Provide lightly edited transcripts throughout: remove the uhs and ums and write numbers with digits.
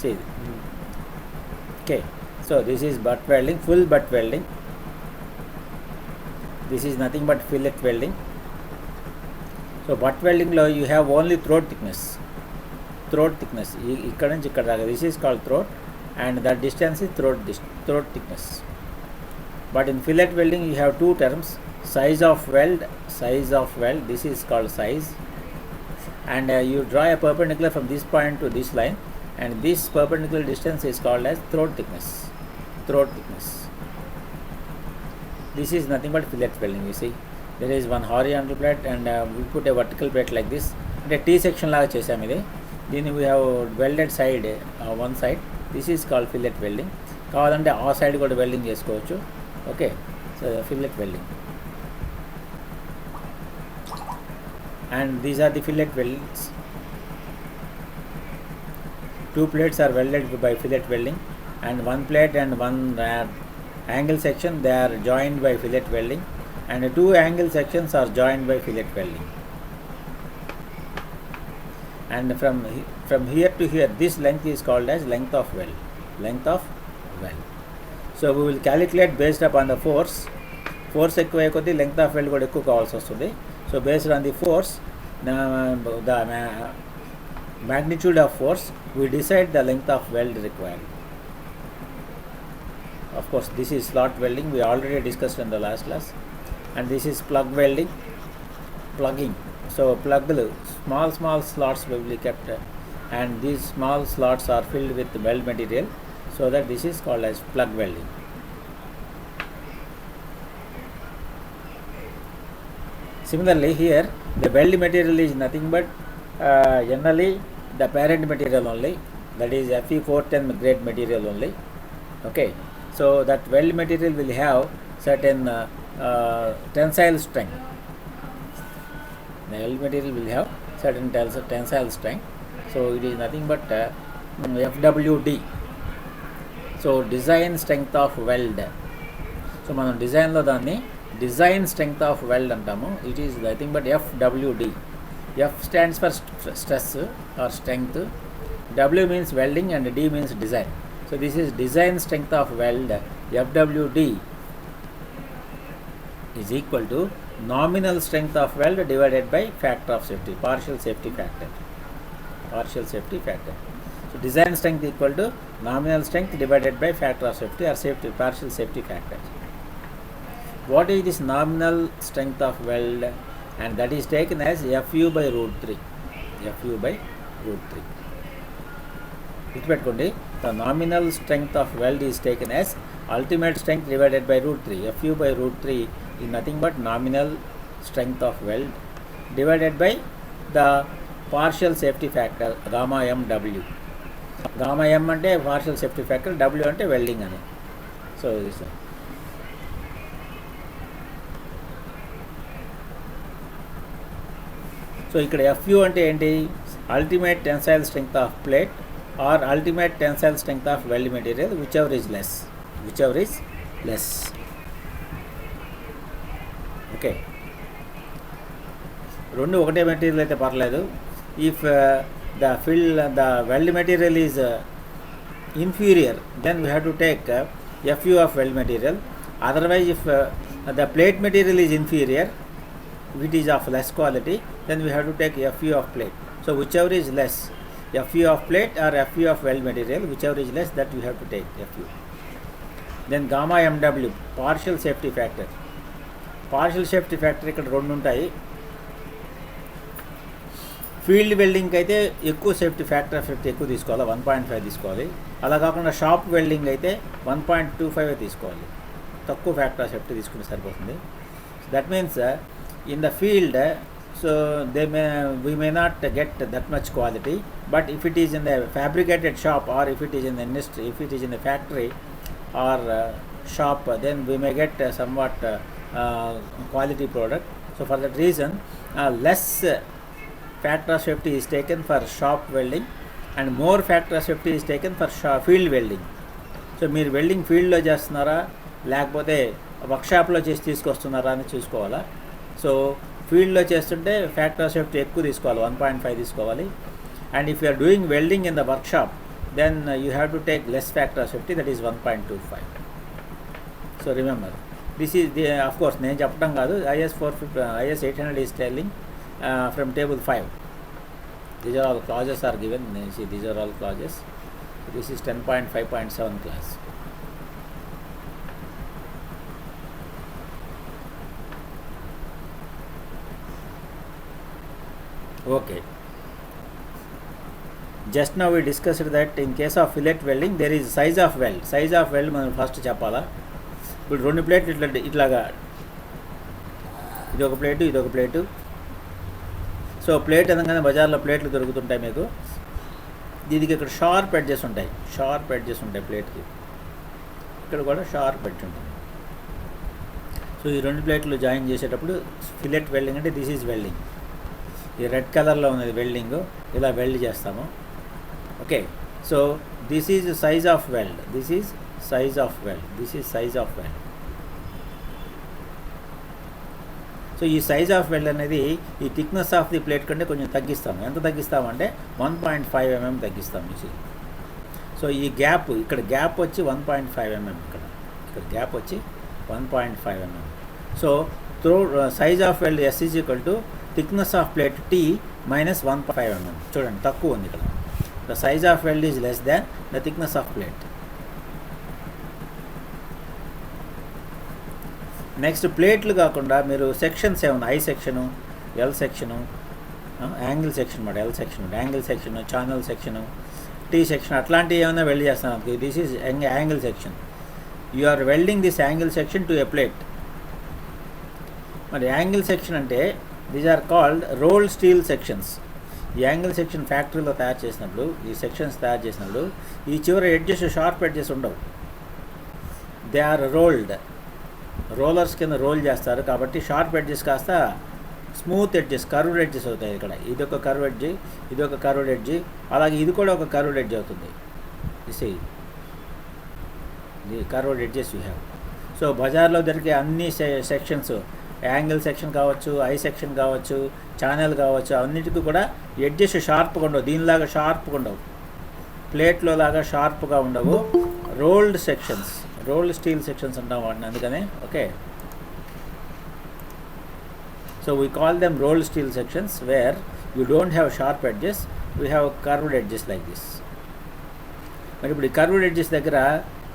See, okay, so this is butt welding, full butt welding. This is nothing but fillet welding. So butt welding lo you have only throat thickness. ఇక్కడ నుంచి ఇక్కడ దాకా, this is called throat, and that distance is throat thickness. But in fillet welding you have two terms, size of weld, this is called size, and you draw a perpendicular from this point to this line, and this perpendicular distance is called as throat thickness. This is nothing but fillet welding. You see, there is one horizontal plate and we put a vertical plate like this, and a T section laga chesam idi. Then we have welded side, one side. This is called fillet welding. కావాలంటే ఆ side కూడా welding చేసుకోవచ్చు. Okay, so fillet welding, and these are the fillet welds. Two plates are welded by fillet welding, and one plate and one angle section, they are joined by fillet welding, and two angle sections are joined by fillet welding. And from here to here, this length is called as length of weld. So we will calculate based upon the force ఎక్కువ కొద్ది length of weld కూడా ఎక్కువ కావాల్సి వస్తుంది. So based on the force, the magnitude of force, we decide the length of weld required. Of course, this is slot welding, we already discussed in the last class, and this is plug welding, plugging. So small slots will be kept, and these small slots are filled with weld material, so that this is called as plug welding. Similarly, here the weld material is nothing but generally the parent material only, that is Fe410 grade material only. Okay, so that weld material will have certain tensile strength. The weld material will have certain tensile strength. So it is nothing but FWD. So design strength of weld. So మనం డిజైన్లో దాన్ని design strength of wealth అంటాము. It is nothing but FWD. F stands for stress or strength, W means welding, and D means design. So this is design strength of weld. FWD is equal to nominal strength of weld divided by factor of safety, partial safety factor. So design strength equal to nominal strength divided by factor of safety or partial safety factor. What is this nominal strength of weld? And that is taken as Fu by root 3. గుర్తుపెట్టుకోండి, the nominal strength of weld is taken as ultimate strength divided by root 3. Fu by root 3 is nothing but nominal strength of weld divided by the partial safety factor gamma mW. Gamma m అంటే partial safety factor, W అంటే welding అని. So this one. So ఇక్కడ Fu అంటే ఏంటి? Ultimate tensile strength of plate or ultimate tensile strength of weld material, whichever is less. Okay, రెండు ఒకటే material అయితే పర్లేదు. If the weld material is inferior, then we have to take Fu of weld material. Otherwise, if the plate material is inferior, which is of less quality, then we have to take Fu of plate. So whichever is less, Fu of plate or Fu of weld material, whichever is less, that we have to take Fu. Then gamma mW, partial safety factor. ఇక్కడ రెండు ఉంటాయి. Field వెల్డింగ్కి అయితే ఎక్కువ factor of safety ఎక్కువ తీసుకోవాలి, 1.5 తీసుకోవాలి. అలా కాకుండా షాప్ వెల్డింగ్ అయితే 1.25 తీసుకోవాలి, తక్కువ ఫ్యాక్టర్ ఆఫ్ సేఫ్టీ తీసుకుంటే సరిపోతుంది. That means in the field, so we may not get that much quality, but if it is in the fabricated shop or if it is in the industry, if it is in the factory or shop, then we may get somewhat quality product. So for that reason, less factor of safety is taken for shop welding and more factor of safety is taken for field welding. So మీరు welding ఫీల్డ్లో చేస్తున్నారా లేకపోతే వర్క్షాప్లో చేసి తీసుకొస్తున్నారా అని చూసుకోవాలా. So ఫీల్డ్లో చేస్తుంటే factor of safety ఎక్కువ తీసుకోవాలి, 1.5 తీసుకోవాలి. And if you're doing welding in the workshop, then you have to take less factor of safety, that is 1.25. So remember, this is the, of course నేను చెప్పడం కాదు, IS 800 is telling from table 5. These are all clauses are given. See, these are all clauses. So this is 10.5.7 class. Okay. Just now we discussed that in case of fillet welding there is size of weld. Size of weld మనం first చెప్పాలా. ఇప్పుడు రెండు ప్లేట్లు ఇట్లాగా, ఇది ఒక plate, ఇది ఒక ప్లేటు. సో ప్లేట్ అనగానే బజార్లో ప్లేట్లు దొరుకుతుంటాయి మీకు. దీనికి ఇక్కడ షార్ప్ ఎడ్జెస్ ఉంటాయి, షార్ప్ ఎడ్జెస్ ఉంటాయి ప్లేట్కి. ఇక్కడ కూడా షార్ప్ ఎడ్జ్ ఉంటుంది. సో ఈ రెండు ప్లేట్లు జాయిన్ చేసేటప్పుడు ఫిలెట్ వెల్డింగ్ అంటే దిస్ ఈజ్ వెల్డింగ్. ఈ రెడ్ కలర్లో ఉన్నది వెల్డింగ్, ఇలా వెల్డ్ చేస్తాము. Okay, so this is size of wealth, this is size of wealth, this is size of wealth. So ఈ సైజ్ ఆఫ్ వెల్డ్ అనేది ఈ థిక్నెస్ ఆఫ్ ది ప్లేట్ కంటే కొంచెం తగ్గిస్తాము. ఎంత తగ్గిస్తామంటే 1.5 mm తగ్గిస్తాము. సో ఈ గ్యాప్, ఇక్కడ గ్యాప్ వచ్చి 1.5 mm, ఇక్కడ గ్యాప్ వచ్చి 1.5 mm. So through size of weld S is equal to thickness of plate T minus 1.5 mm. చూడండి తక్కువ ఉంది ఇక్కడ. The size of weld is less than the thickness of plate. Next ప్లేట్లు కాకుండా మీరు సెక్షన్స్ ఏమన్నా, I section, L section, angle section మాట, L section, angle section, channel section, T section, అట్లాంటివి ఏమైనా వెల్డ్ చేస్తాను. This is angle section. You are welding this angle section to a plate. మరి angle section అంటే these are called rolled steel sections. ఈ angle section ఫ్యాక్టరీలో తయారు చేసినప్పుడు, ఈ సెక్షన్స్ తయారు చేసినప్పుడు ఈ చివరి ఎడ్జెస్, షార్ప్ ఎడ్జెస్ ఉండవు. దే ఆర్ రోల్డ్, రోలర్స్ కింద రోల్ చేస్తారు. కాబట్టి షార్ప్ ఎడ్జెస్ కాస్త స్మూత్ ఎడ్జెస్, కర్వ్డ్ ఎడ్జెస్ అవుతాయి. ఇక్కడ ఇది ఒక కర్వ్ ఎడ్జి, ఇది ఒక కర్వ్డ్ ఎడ్జి, అలాగే ఇది కూడా ఒక కర్వ్డ్ ఎడ్జ్ అవుతుంది. The curved edges you have. So బజార్లో దొరికే అన్ని సెక్షన్స్, యాంగిల్ సెక్షన్ కావచ్చు, ఐ సెక్షన్ కావచ్చు, ఛానల్ కావచ్చు, అన్నిటికీ కూడా ఎడ్జెస్ షార్ప్గా ఉండవు. దీనిలాగా షార్ప్గా ఉండవు, ప్లేట్లో లాగా షార్ప్గా ఉండవు. Rolled sections, rolled steel sections అంటాం వాటిని, అందుకనే. Okay, so we call them rolled steel sections where you don't have sharp edges, we have curved edges like this. మరి ఇప్పుడు ఈ కర్వ్డ్ ఎడ్జెస్ దగ్గర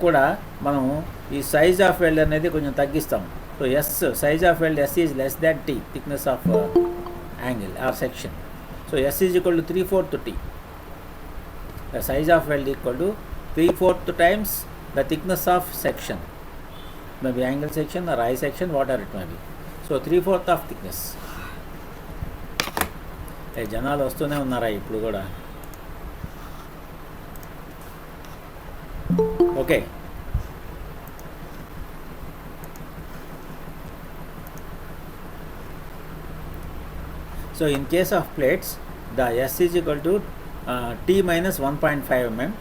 కూడా మనం ఈ సైజ్ ఆఫ్ వెల్డ్ అనేది కొంచెం తగ్గిస్తాం. So S, size of weld S is less than T, thickness of angle or section. So S is equal to 3/4 T. The size of weld equal to 3/4 times the thickness of section, maybe angle section or I section, whatever it may be. So 3/4 of thickness. జనాలు వస్తూనే ఉన్నారా ఇప్పుడు కూడా? Okay, so in case of plates the S is equal to T minus 1.5 mm.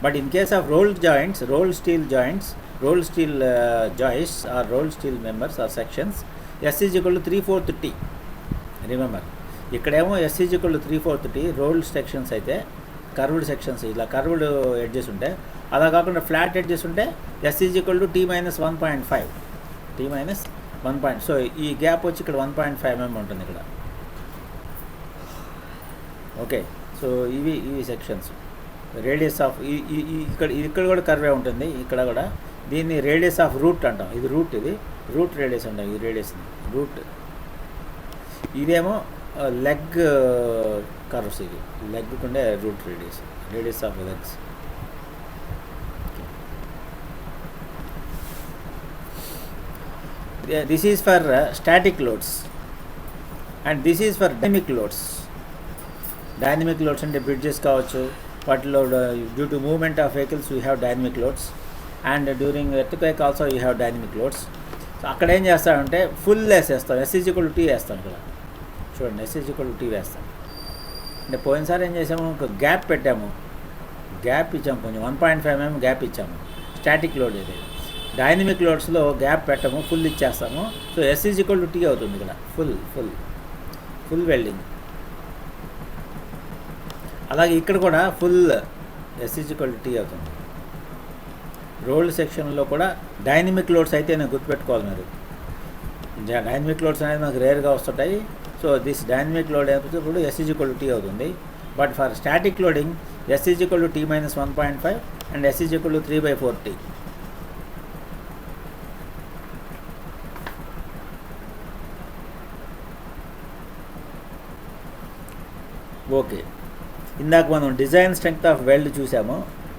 But in case of rolled joints, rolled steel joints, rolled steel joists or rolled steel members or sections, S is equal to 3/4 T. Remember, ఇక్కడేమో S is equal to 3/4 T. Rolled sections అయితే, curved sections ఇలా curved edges ఉంటాయి. అలా కాకుండా flat edges ఉంటే S is equal to T minus 1.5. T minus 1. So ఈ gap వచ్చి ఇక్కడ 1.5 mm ఉంటుంది ఇక్కడ. ఓకే, సో ఇవి సెక్షన్స్. రేడియస్ ఆఫ్ ఇక్కడ కూడా కర్వే ఉంటుంది. ఇక్కడ కూడా దీన్ని రేడియస్ ఆఫ్ రూట్ అంటాం. ఇది రూట్, ఇది రూట్ రేడియస్ అంటాం. ఈ రేడియస్ని రూట్. ఇదేమో లెగ్ కర్వ్స్, ఇది లెగ్ ఉండే root radius, radius of legs. This is for static loads and this is for dynamic loads. Dynamic loads అంటే బ్రిడ్జెస్ కావచ్చు, వాటిలో due to movement of vehicles you have dynamic loads, and during earthquake also you have dynamic loads. So అక్కడ ఏం చేస్తామంటే full వేసేస్తాం, S is equal to T వేస్తాం. ఇక్కడ చూడండి, S is equal to T వేస్తాం. అంటే పోయినసారి ఏం చేసాము, ఒక గ్యాప్ పెట్టాము, గ్యాప్ ఇచ్చాము, కొంచెం 1.5 mm గ్యాప్ ఇచ్చాము. స్టాటిక్ లోడ్ ఇది. డైనమిక్ లోడ్స్లో గ్యాప్ పెట్టాము, ఫుల్ ఇచ్చేస్తాము. So S is equal to T అవుతుంది ఇక్కడ. Full welding. అలాగే ఇక్కడ కూడా full S is equal to T అవుతుంది. రోల్డ్ సెక్షన్లో కూడా డైనమిక్ లోడ్స్ అయితే నేను గుర్తుపెట్టుకోవాలి మీరు. డైనమిక్ లోడ్స్ అనేది మనకు రేర్గా వస్తుంటాయి. సో దిస్ డైనమిక్ లోడ్ అయినప్పుడు S is equal to T అవుతుంది. But for static loading S is equal to T minus 1.5 and S is equal to 3/4t. Okay, ఇందాక మనం డిజైన్ స్ట్రెంగ్త్ ఆఫ్ వెల్డ్ చూసాము.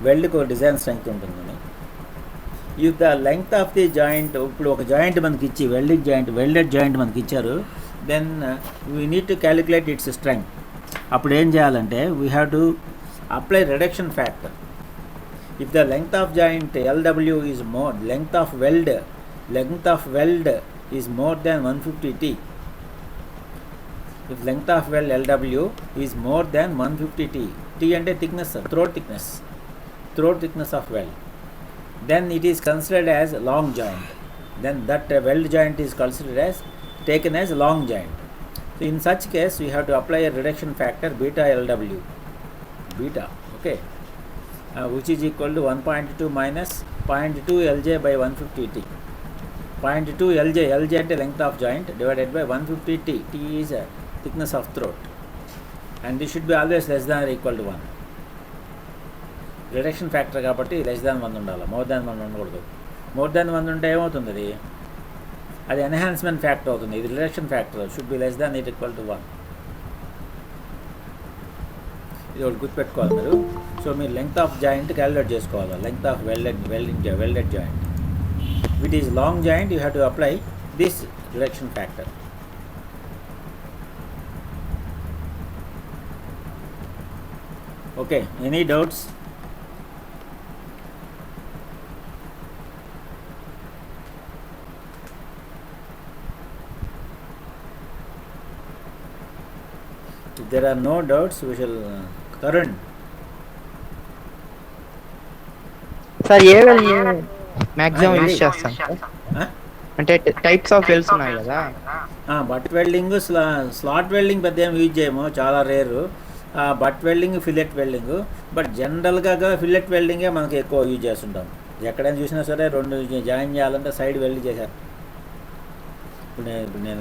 వెల్డ్కి ఒక డిజైన్ స్ట్రెంగ్త్ ఉంటుందని. If the length of the joint, ఇప్పుడు ఒక joint మనకి ఇచ్చి వెల్డెడ్ జాయింట్ మనకి ఇచ్చారు, then we need to calculate its strength. అప్పుడు ఏం చేయాలంటే we have to apply reduction factor. If the length of joint LW is more, length of weld is more than 150t. if length of weld LW is more than 150t, T అంటే thickness, throat thickness of weld, then it is considered as long joint. Then that weld joint is considered as taken as long joint. So in such case we have to apply a reduction factor beta LW, okay, which is equal to 1.2 minus 0.2 LJ by 150t. 0.2 LJ అంటే length of joint divided by 150t. T is thickness of throat, and this should be always less than or equal to 1. Reduction factor కాబట్టి less than 1 ఉండాలి, more than 1 ఉండకూడదు. More than 1 ఉంటే ఏమవుతుంది, అది enhancement factor అవుతుంది. ఇది reduction factor, should be less than it equal to 1. ఇది ఒకటి గుర్తుపెట్టుకోవాలి మీరు. సో మీరు లెంగ్త్ ఆఫ్ జాయింట్ క్యాలిక్యులేట్ చేసుకోవాలి. Length of welded joint, with is long joint, you have to apply this reduction factor. Okay, any doubts? If there are no doubts, we shall Karun. Sir A well maximum use చేస్తాం అంటే types of wells ఉన్నాయి కదా. But welding, slot welding పెద్ద ఏం use చేయము, చాలా rare. Butt welding, fillet welding. But జనరల్గా fillet వెల్డింగే మనకి ఎక్కువ యూజ్ చేస్తుంటాం. ఎక్కడైనా చూసినా సరే రెండు జాయిన్ చేయాలంటే సైడ్ వెల్డ్ చేశారు. ఇప్పుడు నేను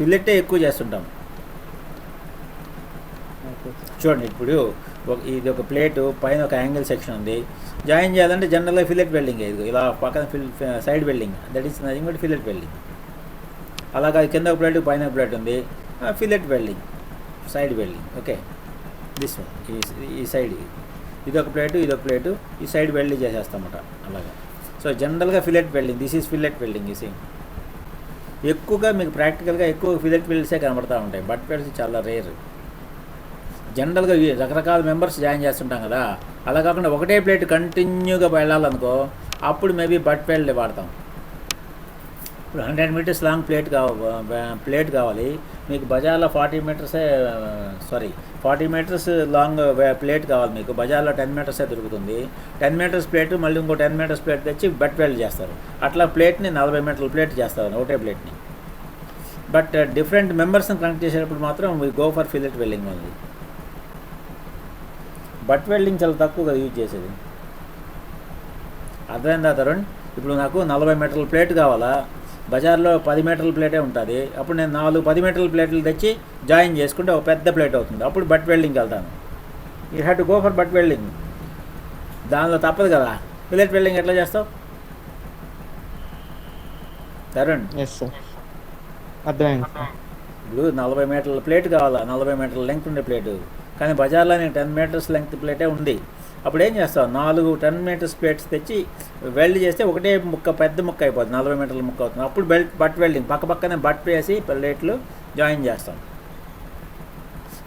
ఫిల్లెట్టే ఎక్కువ చేస్తుంటాం. చూడండి, ఇప్పుడు ఇది ఒక ప్లేటు పైన ఒక యాంగిల్ సెక్షన్ ఉంది, జాయిన్ చేయాలంటే జనరల్గా ఫిల్లెట్ వెల్డింగ్. ఇది ఇలా పక్కన side welding, that is nothing but fillet welding. అలాగా కింద ఒక ప్లేట్ పైన ఒక ప్లేట్ ఉంది, fillet welding, side welding. Okay, this one, ఈ సైడ్ ఇదొక ప్లేటు, ఈ సైడ్ వెల్డింగ్ చేసేస్తామట అలాగా. సో జనరల్గా fillet welding, this is fillet welding. ఈ సేమ్ ఎక్కువగా మీకు ప్రాక్టికల్గా ఎక్కువ ఫిల్లెట్ వెల్డ్సే కనబడతా ఉంటాయి. బట్ వెల్డ్స్ చాలా రేర్. జనరల్గా రకరకాల మెంబర్స్ జాయిన్ చేస్తుంటాం కదా, అలా కాకుండా ఒకటే ప్లేట్ కంటిన్యూగా వెళ్ళాలనుకో, అప్పుడు మేబీ బట్ వెల్డ్ వాడతాం. ఇప్పుడు 100 meters లాంగ్ ప్లేట్ కావాలి మీకు, బజార్లో 40 meters లాంగ్ ప్లేట్ కావాలి మీకు, బజార్లో 10 meters దొరుకుతుంది. 10 meters ప్లేట్ మళ్ళీ ఇంకో 10 meters ప్లేట్ తెచ్చి బట్ వెల్డ్ చేస్తారు. అట్లా ప్లేట్ని 40 meter ప్లేట్ చేస్తారు ఒకటే ప్లేట్ని. బట్ డిఫరెంట్ మెంబర్స్ని కనెక్ట్ చేసేటప్పుడు మాత్రం we go for fillet welding ఉంది. బట్ వెల్డింగ్ చాలా తక్కువగా యూజ్ చేసేది. అర్థమైందా తరుణ్? ఇప్పుడు నాకు 40 meter ప్లేట్ కావాలా, బజార్లో 10 meter ప్లేటే ఉంటుంది. అప్పుడు నేను 10 meter ప్లేట్లు తెచ్చి జాయిన్ చేసుకుంటే ఒక పెద్ద ప్లేట్ అవుతుంది. అప్పుడు బట్ వెల్డింగ్కి వెళ్తాను. You have to go for but welding. దానిలో తప్పదు కదా. ఫిల్లెట్ వెల్డింగ్ ఎట్లా చేస్తావు తరుణ్? అర్థమైంది. ఇప్పుడు 40 meter ప్లేట్ కావాలా, 40 meter లెంగ్త్ ఉండే ప్లేటు, కానీ బజార్లో నేను 10 meters లెంగ్త్ ప్లేటే ఉంది. అప్పుడు ఏం చేస్తావు, 4 10 meters ప్లేట్స్ తెచ్చి వెల్డ్ చేస్తే ఒకటే ముక్క, పెద్ద ముక్క అయిపోతుంది, 40 meter ముక్క అవుతుంది. అప్పుడు బట్ వెల్డింగ్, పక్కనే బట్ వేసి ప్లేట్లు జాయిన్ చేస్తాం.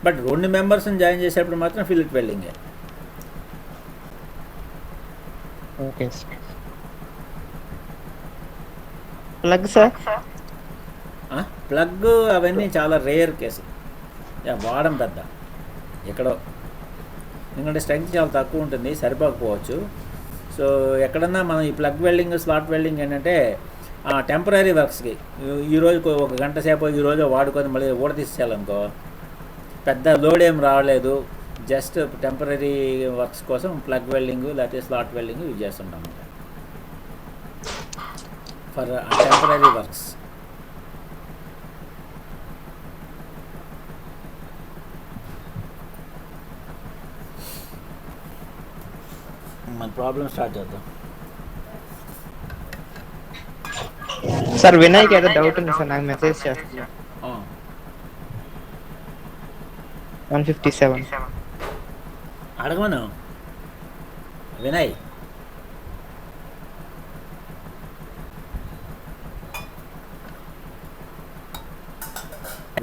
బట్ 2 members జాయిన్ చేసేటప్పుడు మాత్రం ఫిల్లెట్ వెల్డింగే. ఓకే ప్లగ్ సార్, ప్లగ్ అవన్నీ చాలా రేర్ కేసు, వాడడం పెద్ద ఎక్కడో, ఎందుకంటే స్ట్రెంగ్త్ చాలా తక్కువ ఉంటుంది, సరిపోకపోవచ్చు. సో ఎక్కడన్నా మనం ఈ ప్లగ్ వెల్డింగ్, స్లాట్ వెల్డింగ్ ఏంటంటే టెంపరీ వర్క్స్కి ఈరోజు 1 గంట సేపు ఈరోజు వాడుకొని మళ్ళీ ఊడ తీసేయాలనుకో, పెద్ద లోడ్ ఏం రావలేదు, జస్ట్ టెంపరీ వర్క్స్ కోసం ప్లగ్ వెల్డింగ్ లేకపోతే స్లాట్ వెల్డింగ్ యూజ్ చేస్తుంటాం ఫర్ టెంపరీ వర్క్స్. మన ప్రాబ్లమ్ స్టార్ట్ చేద్దాం. సార్ వినయ్కి ఏదో డౌట్ ఉంది సార్, నాకు మెసేజ్ చేస్తున్నా. 157 అడగమను వినయ్.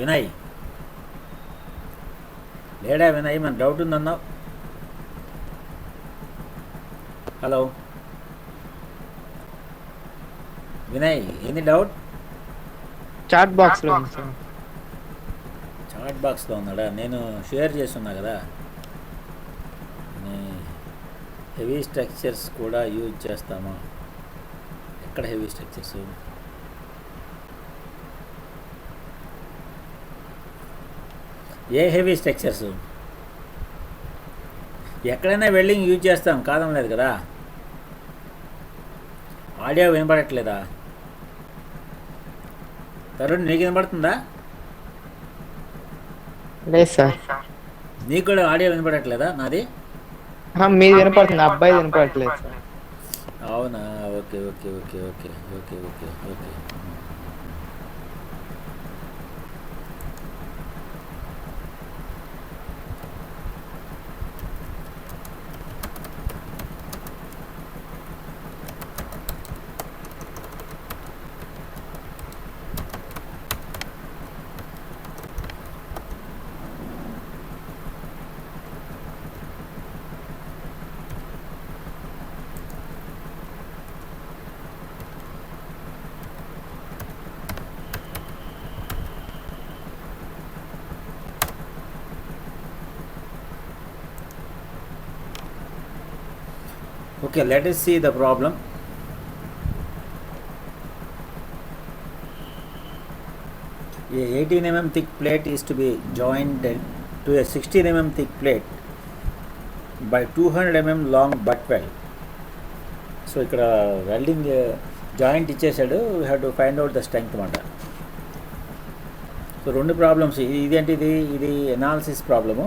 వినయ్ లేడా? వినయ్ మన డౌట్ ఉందన్నావు. Hello Vinay, any doubt? Chat box లో ఉంది సార్. చాట్ బాక్స్లో ఉన్నాడా? నేను షేర్ చేస్తున్నా కదా. హెవీ స్ట్రక్చర్స్ కూడా యూజ్ చేస్తామా? ఎక్కడ హెవీ స్ట్రక్చర్స్? ఏ హెవీ స్ట్రక్చర్స్? ఎక్కడైనా వెల్డింగ్ యూజ్ చేస్తాం, కాదం లేదు కదా. ఆడియో వినపడట్లేదా? తరుణ్ నీకు వినపడుతుందా? లేదు సార్. నీకు కూడా ఆడియో వినపడట్లేదా నాది? మీది వినపడుతుంది, అబ్బాయి వినపడట్లేదు సార్. అవునా? Okay okay okay okay okay okay okay. Okay, let us see the problem. A 18 mm thick plate is to be joined to a 16 mm thick plate by 200 mm long butt weld. So ఇక్కడ welding joint ఇచ్చేసాడు, we have to find out the strength అన్నమాట. So రెండు problems, ఇదేంటిది, ఇది analysis problem,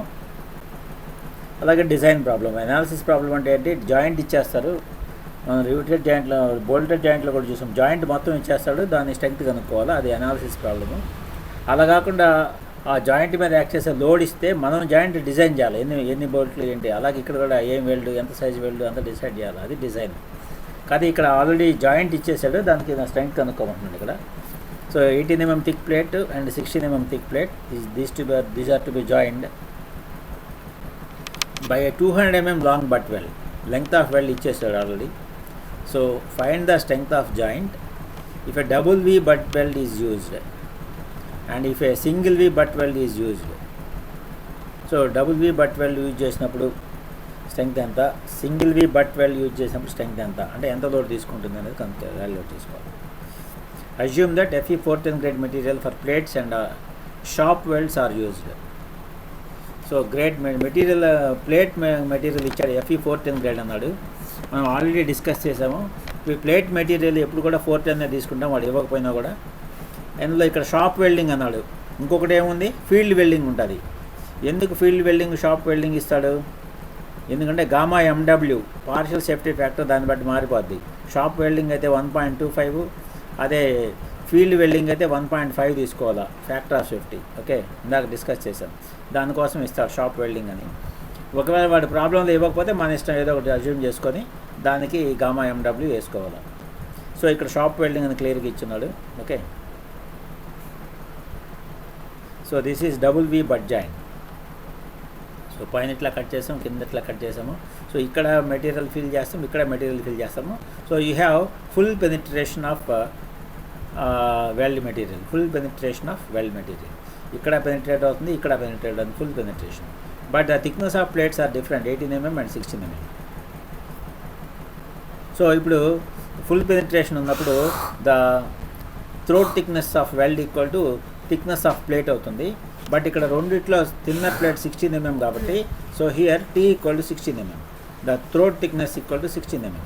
అలాగే design problem. Analysis problem అంటే ఏంటి, joint ఇచ్చేస్తారు, రివిటెడ్ జాయింట్లో బోల్టెడ్ జాయింట్లో కూడా చూసాం, జాయింట్ మొత్తం ఇచ్చేస్తాడు, దాని స్ట్రెంగ్త్ కనుక్కోవాలి, అది అనాలిసిస్ ప్రాబ్లము. అలా కాకుండా ఆ జాయింట్ మీద యాక్ట్ చేసే లోడ్ ఇస్తే మనం జాయింట్ డిజైన్ చేయాలి, ఎన్ని బోల్ట్లు ఏంటి, అలాగే ఇక్కడ కూడా ఏం వెల్డ్, ఎంత సైజ్ వెల్డ్ అంతా డిసైడ్ చేయాలి, అది డిజైన్. కానీ ఇక్కడ ఆల్రెడీ జాయింట్ ఇచ్చేసాడు, దానికి స్ట్రెంగ్త్ కనుక్కోమంటున్నాడు ఇక్కడ. So 18 mm thick plate and 16 mm thick plate, these are to be joined by a 200 mm long butt weld. Length of weld ఇచ్చేసాడు already. So find the strength of joint if a double we butt weld is used and if a single V butt weld is used. So double we butt weld use చేసినప్పుడు strength ఎంత, single వి butt weld use చేసినప్పుడు strength ఎంత, అంటే ఎంత load తీసుకుంటుంది అనేది కొంత valuate చేసుకోవాలి. Assume that Fe 410 grade material for plates and shop welds are used. So grade material, plate material ఇచ్చాడు, Fe 410 గ్రేడ్ అన్నాడు. మనం ఆల్రెడీ డిస్కస్ చేసాము, ఈ ప్లేట్ మెటీరియల్ ఎప్పుడు కూడా 410 తీసుకుంటాం, వాడు ఇవ్వకపోయినా కూడా. అందులో ఇక్కడ షాప్ వెల్డింగ్ అన్నాడు, ఇంకొకటి ఏముంది, ఫీల్డ్ వెల్డింగ్ ఉంటుంది. ఎందుకు ఫీల్డ్ వెల్డింగ్, షాప్ వెల్డింగ్ ఇస్తాడు, ఎందుకంటే gamma MW partial safety factor దాన్ని బట్టి మారిపోద్ది. షాప్ వెల్డింగ్ అయితే 1.25, అదే ఫీల్డ్ వెల్డింగ్ అయితే 1.5 తీసుకోవాలా ఫ్యాక్టర్ ఆఫ్ సేఫ్టీ. ఓకే, ఇందాక డిస్కస్ చేసాం, దానికోసం ఇస్తాడు షాప్ వెల్డింగ్ అని. ఒకవేళ వాడి ప్రాబ్లంలో ఇవ్వకపోతే మన ఇష్టం ఏదో ఒకటి అజ్యూమ్ చేసుకొని దానికి గామా MW వేసుకోవాలి. సో ఇక్కడ షాప్ వెల్డింగ్ అని క్లియర్గా ఇచ్చున్నాడు. Okay, so this is double V butt joint. So పైన ఇట్లా కట్ చేసాము, కింద ఇట్లా కట్ చేసాము. సో ఇక్కడ మెటీరియల్ ఫిల్ చేస్తాము, ఇక్కడ మెటీరియల్ ఫిల్ చేస్తాము. So you have full penetration of weld material, full penetration of weld material. ఇక్కడ పెనిట్రేట్ అవుతుంది, ఇక్కడ పెనిట్రేట్ అవుతుంది, full penetration. But the thickness of plates are different, 18 mm and 16 mm. So ఇప్పుడు full penetration ఉన్నప్పుడు the throat thickness of weld equal to thickness of plate అవుతుంది. బట్ ఇక్కడ రెండిట్లో థిన్నర్ ప్లేట్ 16 mm కాబట్టి so here T equal to 16 mm, the throat thickness equal to 16 mm.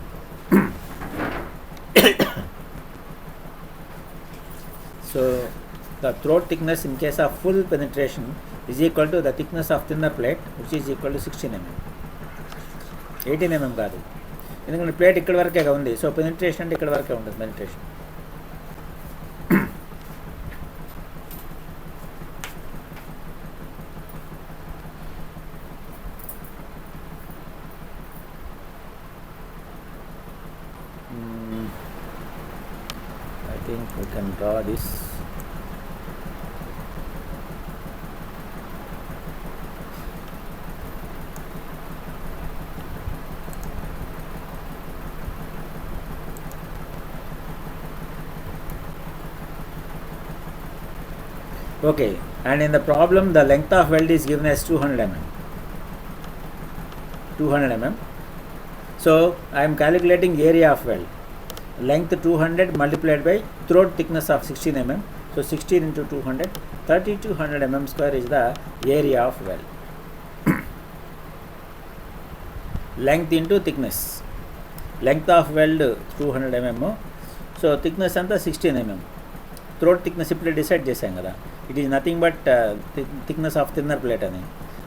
So the throat thickness in case of full penetration is equal to the thickness of thinner plate, which is equal to 16 mm. 18 mm కాదు, ఎందుకంటే plate ఇక్కడ వరకే ఉంది. So penetration అంటే ఇక్కడ వరకే ఉంటుంది penetration. I think we can draw this. Okay, and in the problem the length of weld is given as 200 mm. 200 mm. So I am calculating area of weld. Length 200 multiplied by throat thickness of 16 mm. So 16 into 200, 3200 mm square is the area of weld. Length into thickness. Length of weld 200 mm. So thickness anta 16 mm. Throat thickness ఇప్పుడు decide చేసాం కదా, it is nothing but thickness of thinner plate అని.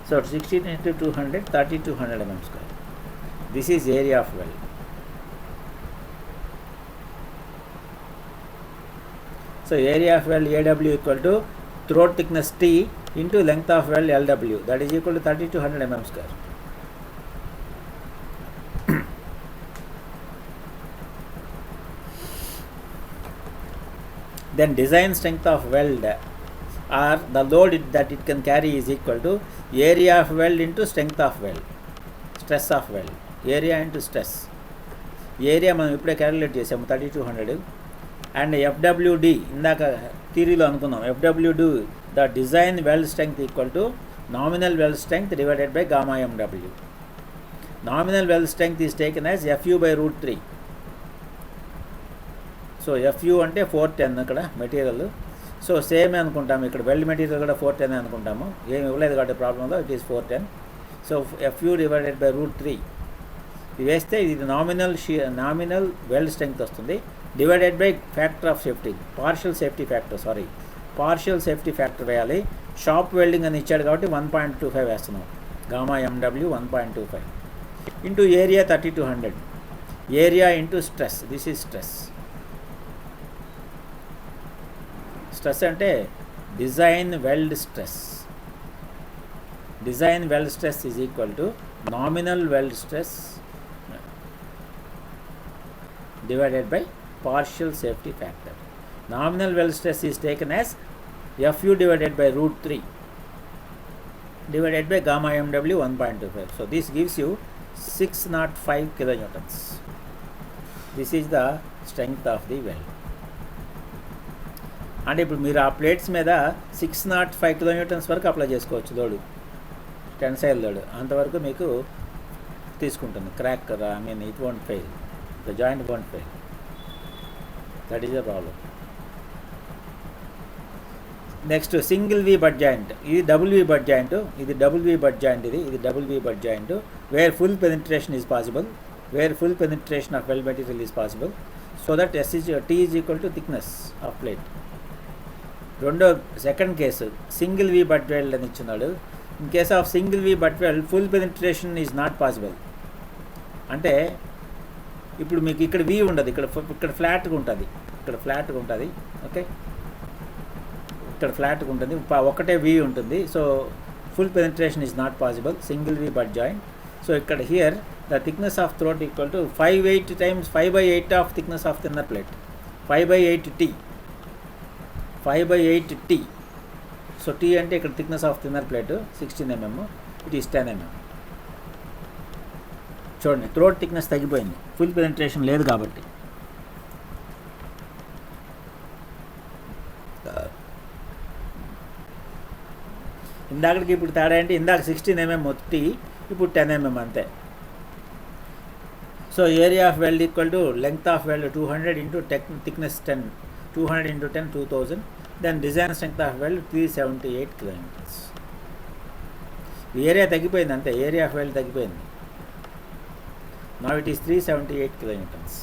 So 16 into 200, 3200 mm square. This is area of weld. So area of weld AW equal to throat thickness T into length of weld LW, that is equal to 3200 mm square. Then design strength of weld or the load that it can carry is equal to area of weld into strength of weld, stress of weld, area into stress. Area మనం ఇప్పుడే calculate చేసాము 3200. And FWD ఇందాక థియరీలో అనుకున్నాం, FWD the design weld strength equal to nominal weld strength divided by gamma MW. Nominal weld strength is taken as FU by √3. So FU అంటే 410 ఇక్కడ material. So సేమే అనుకుంటాము, ఇక్కడ వెల్డ్ మెటీరియల్ కూడా 410 అనుకుంటాము, ఏమి ఇవ్వలేదు కాబట్టి ప్రాబ్లంలో it is 410. So FU divided by √3 ఇది వేస్తే ఇది నామినల్ వెల్డ్ స్ట్రెంగ్త్ వస్తుంది, divided by factor of safety, partial safety factor వేయాలి. షాప్ వెల్డింగ్ అని ఇచ్చాడు కాబట్టి 1.25 వేస్తున్నాం, gamma MW 1.25 into area 3200, area into stress, this is stress. Stress అంటే design weld stress. Design weld stress is equal to nominal weld stress divided by partial safety factor. Nominal weld stress is taken as FU divided by √3 divided by gamma MW 1.25. So this gives you 605 kilonewtons. This is the strength of the weld. అంటే ఇప్పుడు మీరు ఆ plates మీద 605 kilonewtons వరకు apply చేసుకోవచ్చు load, tensile load, అంతవరకు మీకు తీసుకుంటుంది. Crack it won't fail. The joint won't fail. That is the problem. Next, single V butt joint. This is double V butt joint. This is double V butt joint. This is double V butt joint where full penetration is possible. Where full penetration of weld material is possible. So that T is equal to thickness of plate. Second case, single V butt weld అని ఇచ్చున్నాడు. In case of single V butt weld, full penetration is not possible. అంటే ఇప్పుడు మీకు ఇక్కడ V ఉండదు, ఇక్కడ ఫ్లాట్గా ఉంటుంది, okay, ఇక్కడ ఫ్లాట్గా ఉంటుంది, ఒకటే V ఉంటుంది. So full penetration is not possible, single V butt joint. So ఇక్కడ here the thickness of throat equal to 5/8 times 5/8 of thickness of thinner plate, 5/8T. So T అంటే ఇక్కడ thickness of thinner plate 16 mm, it is 10 mm. చూడండి, throat thickness తగ్గిపోయింది, full penetration లేదు కాబట్టి. ఇందాకటికి ఇప్పుడు తేడా అంటే ఇందాక 16 mm T, ఇప్పుడు 10 mm అంతే. So area of weld equal to length of weld 200 into thickness 10, 200 into 10 2000, then design strength of weld 378 kilometres. Area తగ్గిపోయింది అంతే, ఏరియా ఆఫ్ వెల్డ్ తగ్గిపోయింది. Now it is 378 kilometres.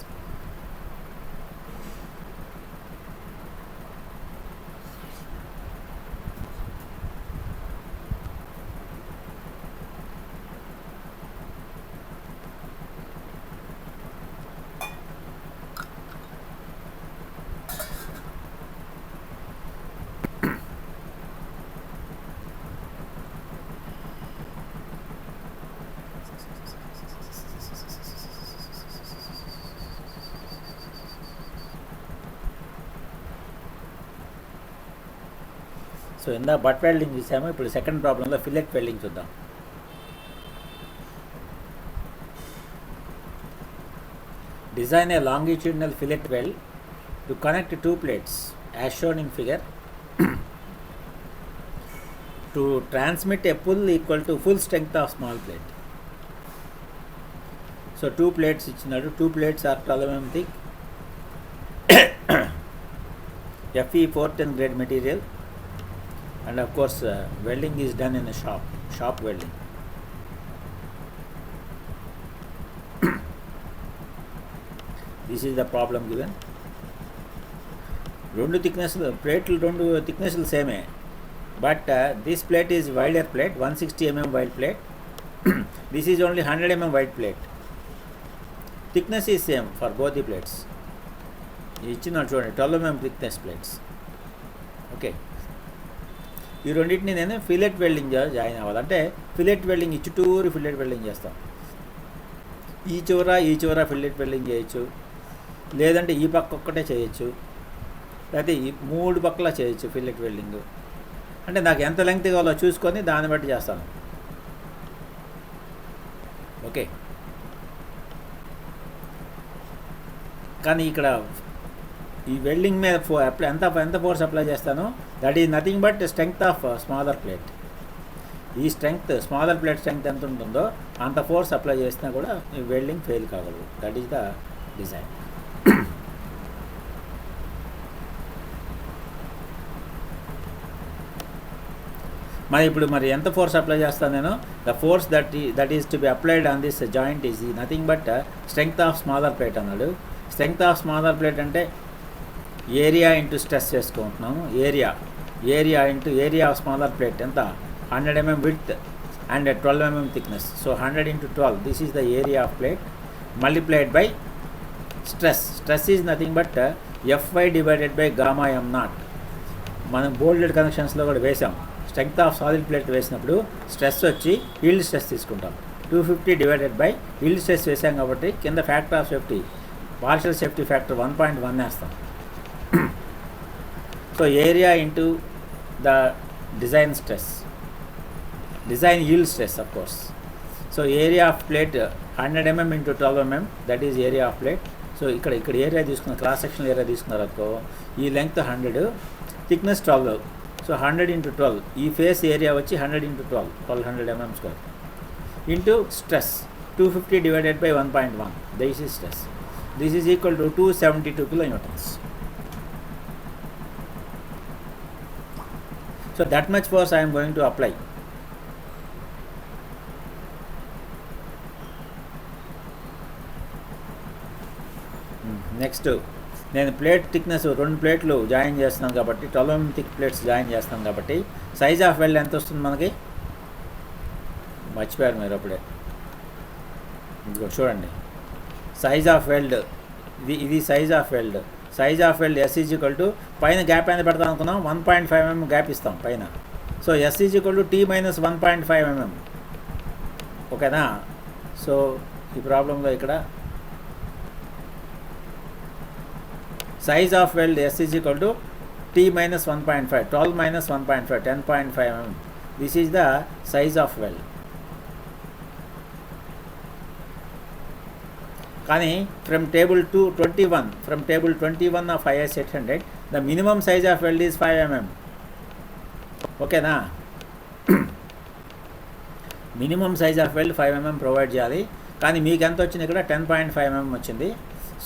So ఇందాక బట్ వెల్డింగ్ చూసాము, ఇప్పుడు second ప్రాబ్లంలో fillet welding చూద్దాం. Design a longitudinal fillet weld to connect two plates as shown in figure to transmit a pull equal to full strength of small plate. So 2 plates ఇచ్చినాడు. 2 plates are 12 mm thick FE 410 grade material, and of course welding is done in a shop welding. This is the problem given. రెండు థిక్నెస్లు ప్లేట్లు, రెండు థిక్నెస్లు సేమే, but this plate is wider plate, 160 mm wide plate. This is only 100 mm wide plate. Thickness is same for both the plates. ఇచ్చినాడు చూడండి, 12 mm thickness plates. Okay, ఈ రెండింటిని నేను fillet welding join అవ్వాలంటే ఫిల్లెట్ వెల్డింగ్ చుట్టూరు fillet welding చేస్తాం. ఈ చివర ఫిల్లెట్ వెల్డింగ్ చేయొచ్చు, లేదంటే ఈ పక్క ఒక్కటే చేయొచ్చు, లేకపోతే ఈ 3 పక్కల చేయొచ్చు ఫిల్లెట్ వెల్డింగ్. అంటే నాకు ఎంత లెంగ్త్ కావాలో చూసుకొని దాన్ని బట్టి చేస్తాను. ఓకే, కానీ ఇక్కడ ఈ వెల్డింగ్ మీద ఎంత ఫోర్స్ అప్లై చేస్తానో that is nothing but strength of smaller plate. ఈ స్ట్రెంగ్త్, స్మాలర్ ప్లేట్ స్ట్రెంగ్త్ ఎంత ఉంటుందో అంత ఫోర్స్ అప్లై చేసినా కూడా ఈ వెల్డింగ్ ఫెయిల్ కాగలదు. That is the design. మరి ఎంత ఫోర్స్ అప్లై చేస్తాను నేను? The force that is to be applied on this joint is nothing but strength of smaller plate అన్నాడు. స్ట్రెంగ్త్ ఆఫ్ స్మాలర్ ప్లేట్ అంటే ఏరియా ఇంటూ స్ట్రెస్ చేసుకుంటున్నాము. Area into area of smaller plate ఎంత? 100 mm width and 12 mm thickness. So 100 into 12, this is the area half plate multiplied by stress. Stress is nothing but FY divided by gamma m0. మనం bolded కనెక్షన్స్లో కూడా వేసాం. Strength of solid plate వేసినప్పుడు stress వచ్చి yield stress తీసుకుంటాం. 250 divided by yield stress వేసాం కాబట్టి కింద factor of safety, partial safety factor 1.1 వేస్తాం. So area into the design stress, design yield stress of course. So area of plate 100 mm into 12 mm, that is area of plate. So ఇక్కడ area తీసుకున్న, cross section area తీసుకున్నారు అనుకో, ఈ length 100, thickness 12. So 100 into 12, ఈ face area వచ్చి 100 into 12, 1200 mm square into stress 250 divided by 1.1, this is stress. This is equal to 272 kilonewtons. So that much force I am going to apply. Next నేను plate thickness 2 ప్లేట్లు join చేస్తున్నాను కాబట్టి 12 mm thick plates join చేస్తున్నాను కాబట్టి size of wealth ఎంత వస్తుంది మనకి? మర్చిపోయారు మీరు అప్పుడే. ఇదిగో చూడండి, సైజ్ ఆఫ్ వెల్డ్ ఇది size of wealth. Size of weld S is equal to, పైన గ్యాప్ ఎంత పెడతాం అనుకున్నాం? 1.5 mm గ్యాప్ ఇస్తాం పైన. So S is equal to T - 1.5 mm. ఓకేనా? సో ఈ ప్రాబ్లంలో ఇక్కడ size of weld S is equal to T - 1.5, 12 - 1.5, 10.5 mm. This is the size of weld. కానీ from table 21 of IS 800, the minimum size of weld is 5 mm. ఓకేనా? Minimum size of wealth 5 mm provide చేయాలి. కానీ మీకు ఎంత వచ్చింది? ఇక్కడ 10.5 mm వచ్చింది.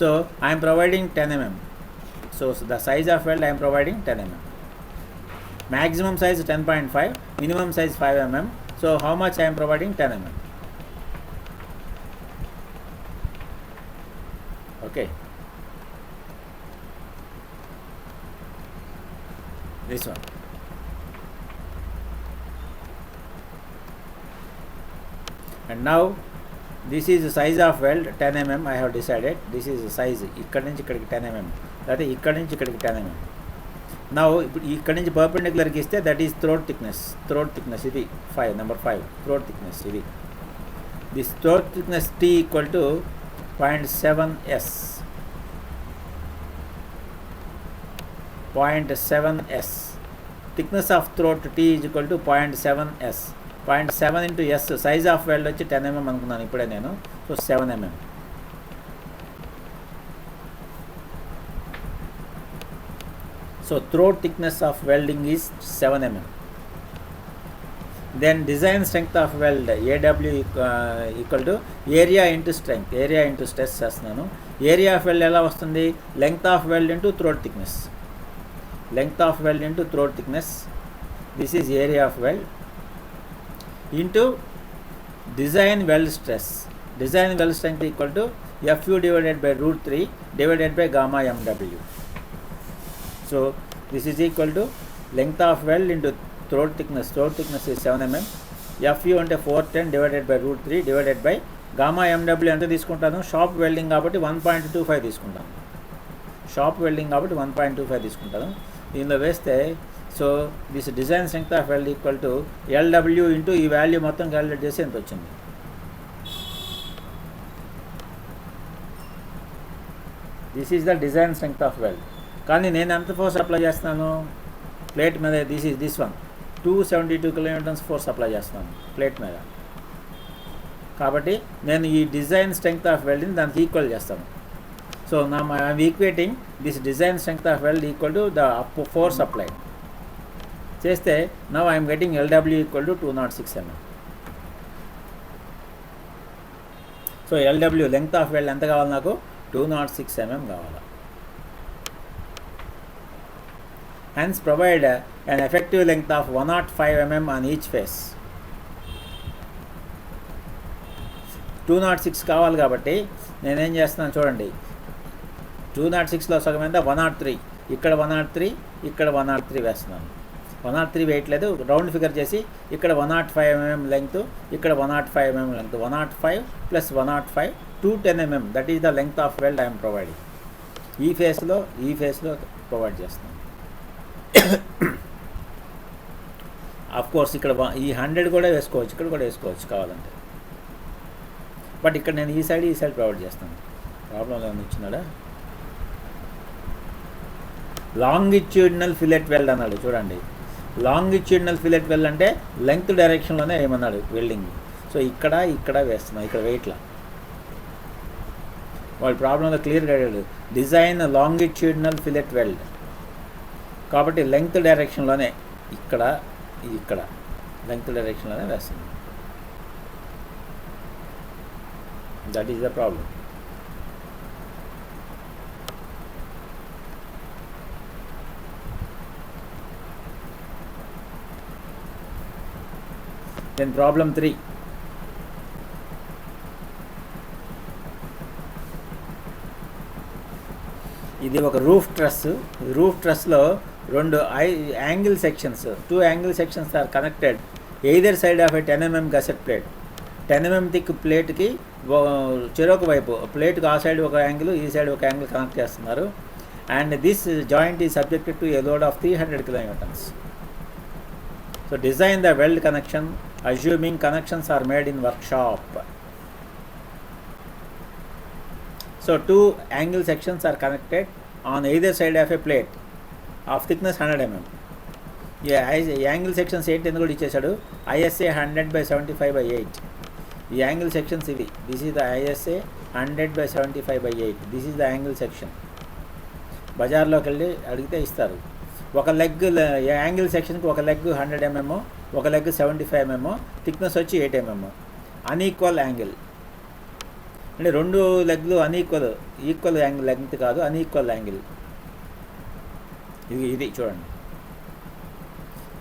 So I'm providing 10 mm. So the size of weld I am providing 10 mm. maximum size 10.5, minimum size 5 mm. So how much I am providing? 10 mm. Okay, this one. And now this is the size of weld 10 mm. I have decided this is the size ikkadi nunchi ikkadiki 10 mm, that is ikkadi nunchi ikkadiki 10 mm. Now ikkadi nunchi perpendicular ki iste that is throat thickness idi 5, number 5 throat thickness idi. This throat thickness T equal to 0.7s, 0.7s. thickness of throat T is equal to 0.7s. 0.7 into s, size of weld వచ్చి 10 mm అనుకున్నాను ఇప్పుడే నేను. So 7 mm. So throat thickness of welding is 7 mm. Then design strength of weld AW equal to area into strength, area into stress చేస్తున్నాను. Area of wealth ఎలా వస్తుంది? Length of wealth into throat thickness, length of weld into throat thickness, this is area of weld, into design weld stress. Design weld strength equal to Fu divided by root 3 divided by gamma mw. So this is equal to length of weld into throat thickness is 7 mm, Fu అంటే 410 divided by root 3 divided by gamma mw ఎంత తీసుకుంటాను? Shop welding కాబట్టి 1.25 తీసుకుంటాను. Shop welding కాబట్టి 1.25 తీసుకుంటాను. దీనిలో వేస్తే so this design strength of weld equal to LW into ఈ వాల్యూ మొత్తం క్యాలిక్యులేట్ చేసి ఎంత వచ్చింది? This is the design strength of wealth. కానీ నేను ఎంత ఫోర్స్ అప్లై చేస్తున్నాను ప్లేట్ మీద? This one 272 kilonewtons force apply చేస్తున్నాను ప్లేట్ మీద. కాబట్టి నేను ఈ డిజైన్ స్ట్రెంగ్త్ ఆఫ్ వెల్డ్ని దానికి ఈక్వల్ చేస్తాను. So now I am equating this design strength of weld equal to the force applied. చేస్తే now I am getting LW equal to 206 mm. So LW length of weld ఎంత కావాలి నాకు? 206 mm కావాలి. Hence provide an effective length of 105 mm on each face. 206 కావాలి కాబట్టి నేనేం చేస్తున్నాను చూడండి. 206లో సగం ఎంత? 103. ఇక్కడ 103, ఇక్కడ 103 వేస్తున్నాను. 103 వేయట్లేదు, రౌండ్ ఫిగర్ చేసి ఇక్కడ 105 mm లెంగ్త్, ఇక్కడ 105 mm length. 105 plus 105 210 mm, that is the length of wealth I'm providing. ఈ ఫేస్లో ప్రొవైడ్ చేస్తున్నాను. ఆఫ్ కోర్స్ ఇక్కడ ఈ 100 కూడా వేసుకోవచ్చు, ఇక్కడ కూడా వేసుకోవచ్చు కావాలంటే. బట్ ఇక్కడ నేను ఈ సైడ్ ప్రొవైడ్ చేస్తాను. ప్రాబ్లం ఏమైనా వచ్చినాడా? లాంగిట్యూడినల్ ఫిలెట్ వెల్డ్ అన్నాడు చూడండి. లాంగిట్యూడినల్ ఫిలెట్ వెల్డ్ అంటే లెంగ్త్ డైరెక్షన్లోనే ఏమన్నాడు వెల్డింగ్. సో ఇక్కడ వేస్తున్నాం, ఇక్కడ వెయిట్లా. వాళ్ళ ప్రాబ్లంలో క్లియర్గా అడిగాడు డిజైన్ లాంగిట్యూడినల్ ఫిలెట్ వెల్డ్ కాబట్టి లెంగ్త్ డైరెక్షన్లోనే ఇక్కడ లెంగ్త్ డైరెక్షన్లోనే వేస్తున్నాం. That is the problem. Then problem 3. ఇది ఒక రూఫ్ ట్రస్లో రెండు angle sections, 2 angle sections are connected either side of a 10 mm gusset plate. 10 mm thick ప్లేట్కి చెరొక వైపు ప్లేట్కి ఆ సైడ్ ఒక యాంగిల్, ఈ సైడ్ ఒక యాంగిల్ కనెక్ట్ చేస్తున్నారు. And this joint is subjected to A load of 300 kilonewtons. So design the weld connection assuming connections are made in workshop. So 2 angle sections are connected on either side of a plate of thickness 100 mm. Angle sections 8 ఎందుకు ఇచ్చేసాడు? ISA 100/75/8. ఈ angle sections ఇవి. This is the ISA 100/75/8. This is the angle section. బజార్లోకి వెళ్ళి అడిగితే ఇస్తారు. ఒక leg angle సెక్షన్కి ఒక లెగ్ 100 mm, ఒక లెగ్ 75 mm, థిక్నెస్ వచ్చి 8 mm. అన్ఈక్వల్ యాంగిల్ అంటే 2 లెగ్లు ఈక్వల్ యాంగిల్ లెంగ్త్ కాదు, అన్ఈక్వల్ యాంగిల్. ఇది చూడండి.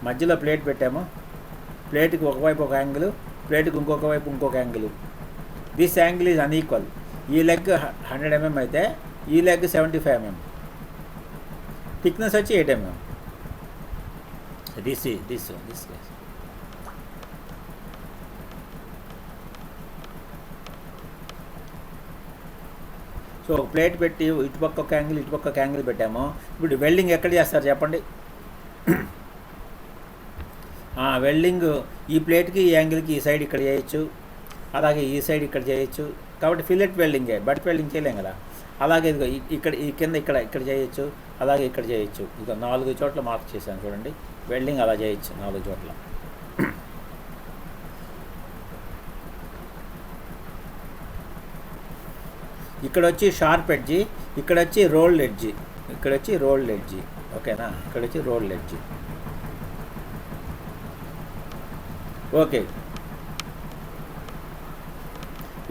మధ్యలో ప్లేట్ పెట్టాము, ప్లేట్కి ఒకవైపు ఒక యాంగిల్, ప్లేట్కి ఇంకొక వైపు ఇంకొక angle. This angle is unequal. ఈ లెగ్ 100 mm అయితే ఈ లెగ్ 75 mm. థిక్నెస్ వచ్చి 8 mm. దిస్ సో ఒక ప్లేట్ పెట్టి ఇటుపక్క ఒక యాంగిల్ ఇటుపక్క ఒక యాంగిల్ పెట్టాము. ఇప్పుడు వెల్డింగ్ ఎక్కడ చేస్తారు చెప్పండి? వెల్డింగ్ ఈ ప్లేట్కి ఈ యాంగిల్కి ఈ సైడ్ ఇక్కడ చేయొచ్చు, అలాగే ఈ సైడ్ ఇక్కడ చేయొచ్చు. కాబట్టి ఫిలెట్ వెల్డింగే, బట్ వెల్డింగ్ చేయలేం కదా. అలాగే ఇదిగో ఇక్కడ ఈ కింద ఇక్కడ చేయొచ్చు, అలాగే ఇక్కడ చేయొచ్చు. ఇక 4 చోట్ల మార్క్ చేశాను చూడండి. వెల్డింగ్ అలా చేయొచ్చు 4 చోట్ల. ఇక్కడ వచ్చి షార్ప్ ఎడ్జి, ఇక్కడ వచ్చి రోల్డ్ ఎడ్జి, ఇక్కడ వచ్చి రోల్డ్ ఎడ్జి. ఓకేనా? ఇక్కడ వచ్చి రోల్డ్ ఎడ్జి. ఓకే,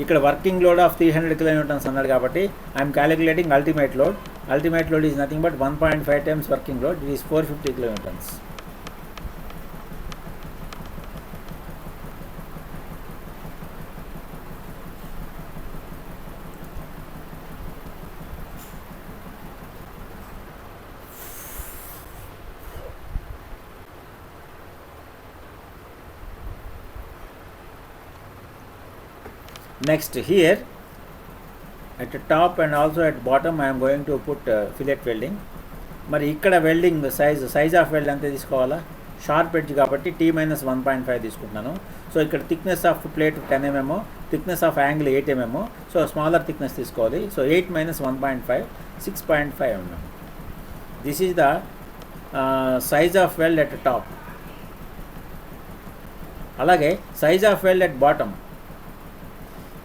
ఇక్కడ వర్కింగ్ లోడ్ ఆఫ్ 300 kN అన్నాడు కాబట్టి I'm calculating ultimate load. Ultimate load is nothing but 1.5 times working load. It is 450 kN. Next, here at the top and also at bottom I am going to put fillet welding. మరి ఇక్కడ welding size of wealth అంతే తీసుకోవాలా? Sharp edge కాబట్టి T-1.5 తీసుకుంటున్నాను. So ఇక్కడ thickness of plate 10 mm, thickness of angle 8 mm. So smaller thickness తీసుకోవాలి. So 8 - 1.5 6.5 mm. This is the size of weld at top. అలాగే size of weld at bottom.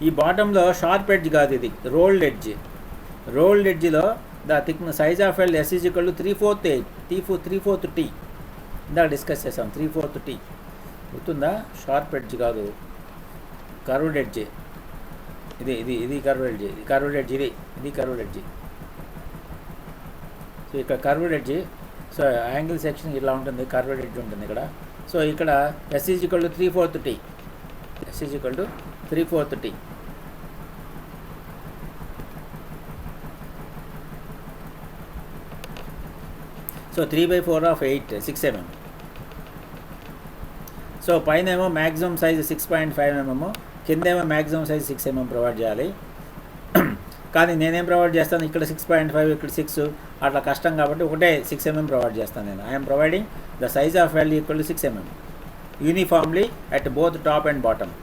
ఈ బాటంలో sharp edge కాదు, ఇది rolled edge. Rolled ఎడ్జ్లో the thickness size of weld S = 3/4 T. ఇందాక discuss చేసాం 3/4 T. గుర్తుందా? షార్ప్ ఎడ్జ్ కాదు, కర్వ్డ్ ఎడ్జ్. ఇది కర్వ్డ్ ఎడ్జ్, కర్వ్డ్ ఎడ్జ్, ఇది కర్వ్డ్ ఎడ్జ్. సో ఇక్కడ curved edge. So angle section ఇలా ఉంటుంది, కర్వ్డ్ ఎడ్జ్ ఉంటుంది ఇక్కడ. సో ఇక్కడ S = 3/4 T. S = 3/4 T. So 3/4 of 8 6 mm. So పైన ఏమో మ్యాక్సిమం సైజ్ 6.5 mm, కిందేమో మ్యాక్సిమం సైజ్ 6 mm ప్రొవైడ్ చేయాలి. కానీ నేనేం ప్రొవైడ్ చేస్తాను? ఇక్కడ 6.5, ఇక్కడ 6, అట్లా కష్టం కాబట్టి ఒకటే 6 mm ప్రొవైడ్ చేస్తాను నేను. I'm providing the size of weld = 6 mm uniformly at both top and bottom.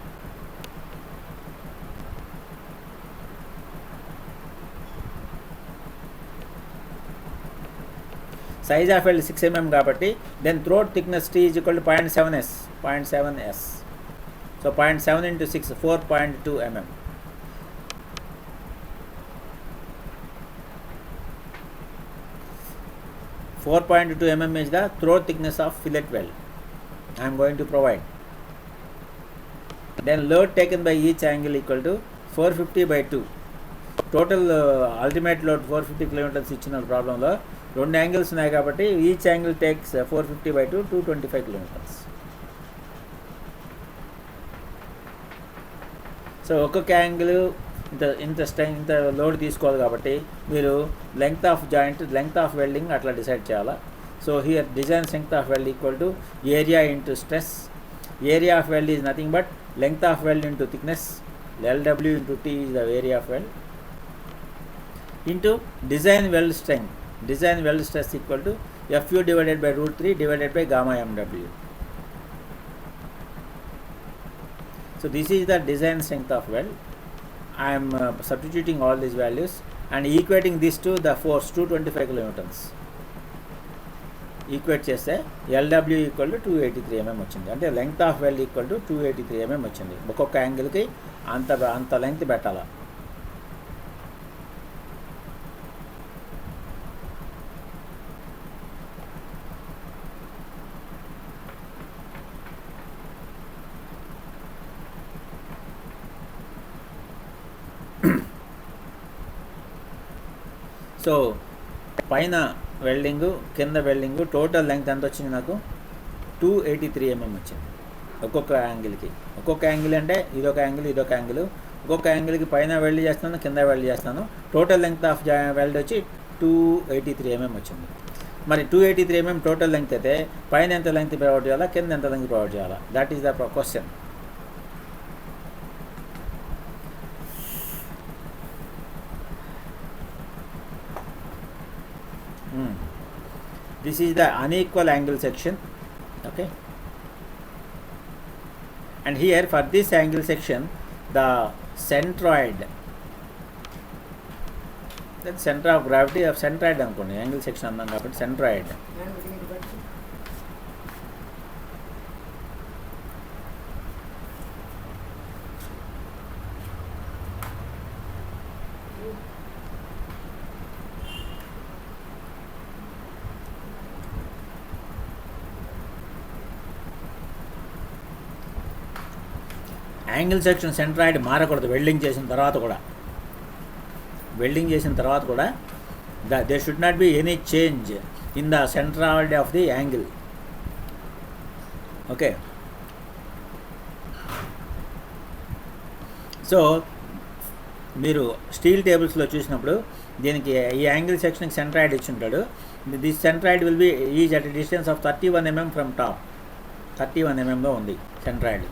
Size of weld 6 mm కాబట్టి then throat thickness T = 0.7s. So 0.7 × 6 4.2 mm. is the throat thickness of fillet weld I am going to provide. Then load taken by each angle = 450/2. Total ultimate load 450 kN ఇచ్చిన ప్రాబ్లంలో 2 angles ఉన్నాయి కాబట్టి each angle takes 450/2 225 kN. So ఒక్కొక్క angle ఇంత load తీసుకోవాలి కాబట్టి మీరు length of joint, length of welding అట్లా డిసైడ్ చేయాలా. So here design length of weld = area into stress. Area of weld is nothing but length of wealth into thickness. LW × T is the area of weld into design weld strength. Design weld stress = Fu /√3 / gamma mW. So this is the design strength of weld. I am substituting all these values and equating this to the force 225 kN. Equate చేస్తే LW = 283 mm వచ్చింది. అంటే length of weld = 283 mm వచ్చింది. ఒక్కొక్క యాంగిల్కి అంత length పెట్టాలా. So పైన welding, కింద welding, total length ఎంత వచ్చింది నాకు? 283 mm వచ్చింది ఒక్కొక్క యాంగిల్కి. ఒక్కొక్క యాంగిల్ అంటే ఇదొక యాంగిల్, ఇదొక యాంగిల్. ఒక్కొక్క యాంగిల్కి పైన వెల్డ్ చేస్తాను, కింద వెల్డ్ చేస్తాను. టోటల్ లెంగ్త్ ఆఫ్ వెల్డ్ వచ్చి 283 mm వచ్చింది. మరి 283 mm టోటల్ లెంగ్త్ అయితే పైన ఎంత లెంగ్త్ ప్రొవైడ్ చేయాలా, కింద ఎంత లెంగ్త్ ప్రొవైడ్ చేయాలా? That is the question. This is the unequal angle section, okay, and here for this angle section the centroid, that center of gravity of centroid అనుకోండి, angle section అన్నాం కాబట్టి centroid. Angle section centroid మారకూడదు welding చేసిన తర్వాత కూడా there should not be any change in the centroid of the angle, okay. So మీరు steel టేబుల్స్లో చూసినప్పుడు దీనికి ఈ యాంగిల్ సెక్షన్కి సెంట్రాయిడ్ ఇచ్చి ఉంటాడు. This centroid will be is at distance of 31 mm from top. 31 mm ఉంది centroid.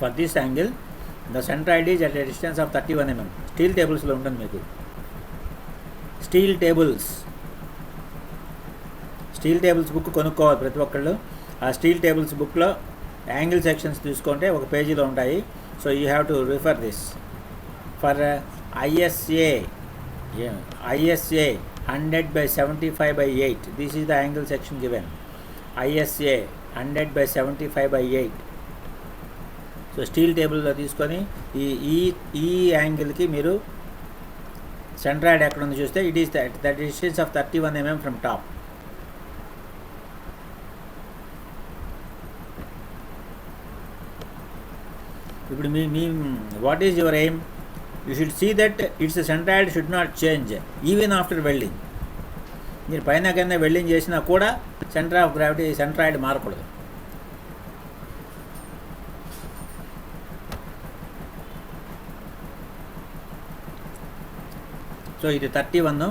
For this angle the centroid is at a distance of 31 mm. Steel టేబుల్స్లో ఉంటుంది మీకు. స్టీల్ టేబుల్స్ బుక్ కొనుక్కోవాలి ప్రతి ఒక్కళ్ళు. ఆ స్టీల్ టేబుల్స్ బుక్లో యాంగిల్ సెక్షన్స్ తీసుకుంటే ఒక పేజీలో ఉంటాయి. So you have to refer this for ISA 100/75/8. This is the angle section given. ISA 100/75/8. So steel టేబుల్లో తీసుకొని ఈ యాంగిల్కి మీరు సెంట్రాయిడ్ ఎక్కడ ఉంది చూస్తే it is that distance of 31 mm from top. ఇప్పుడు మీ what is your aim? You should see that its centroid should not change even after welding. మీరు పైన కింద వెల్డింగ్ చేసినా కూడా సెంటర్ ఆఫ్ గ్రావిటీ సెంట్రాయిడ్ మారకూడదు. సో ఇది 31,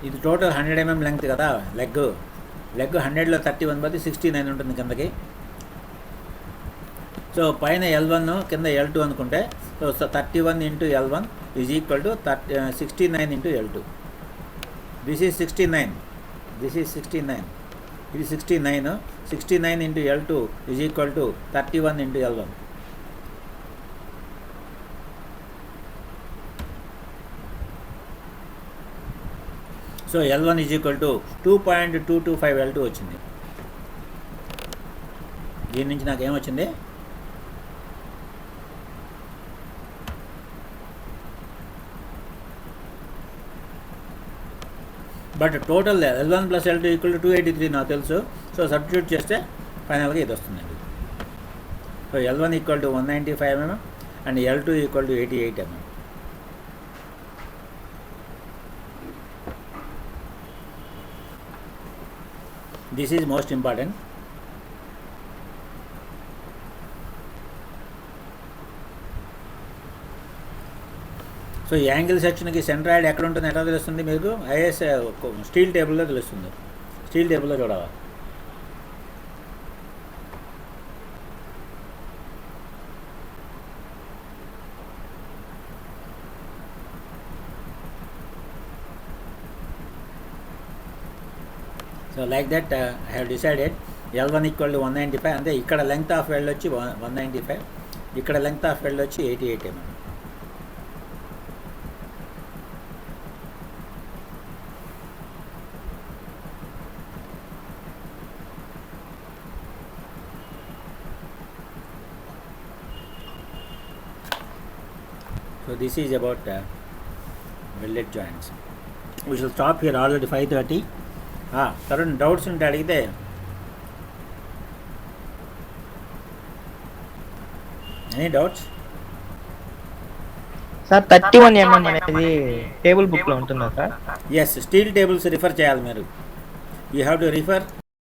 ఇది టోటల్ 100 mm లెంగ్త్ కదా. లెగ్ 100లో 31 బట్టి 69 ఉంటుంది కిందకి. సో పైన L1 కింద L2 అనుకుంటే so 31 × L1 is equal to 69 × L2. This is 69, ఇది 69. 69 × L2 is equal to 31 × L1. So L1 is equal to 2.225 L2 వచ్చింది. దీని నుంచి నాకు ఏమొచ్చింది? బట్ టోటల్ L1 + L2 = 283 నాకు తెలుసు. సో సబ్స్టిట్యూట్ చేస్తే ఫైనల్గా ఇది వస్తుంది. So L1 = 195 mm and L2 = 88 mm. This is most important. So ఈ యాంగిల్ సెక్షన్కి సెంట్రాయిడ్ ఎక్కడ ఉంటుంది ఎట్లా తెలుస్తుంది మీకు? స్టీల్ టేబుల్లో తెలుస్తుంది. స్టీల్ టేబుల్లో చూడాలి. So like that I have decided L1 = 195. అంటే ఇక్కడ లెంగ్త్ ఆఫ్ వెల్డ్ వచ్చి 195, ఇక్కడ లెంగ్త్ ఆఫ్ వెల్డ్ వచ్చి 88 mm. So this is about welded joints. We shall stop here, already 5:30. Current doubts ఉంటే అడిగితే any doubts? సార్ 31 అనేది టేబుల్ బుక్ లో ఉంటుందా sir? Yes, steel tables refer చేయాలి మీరు. You have to refer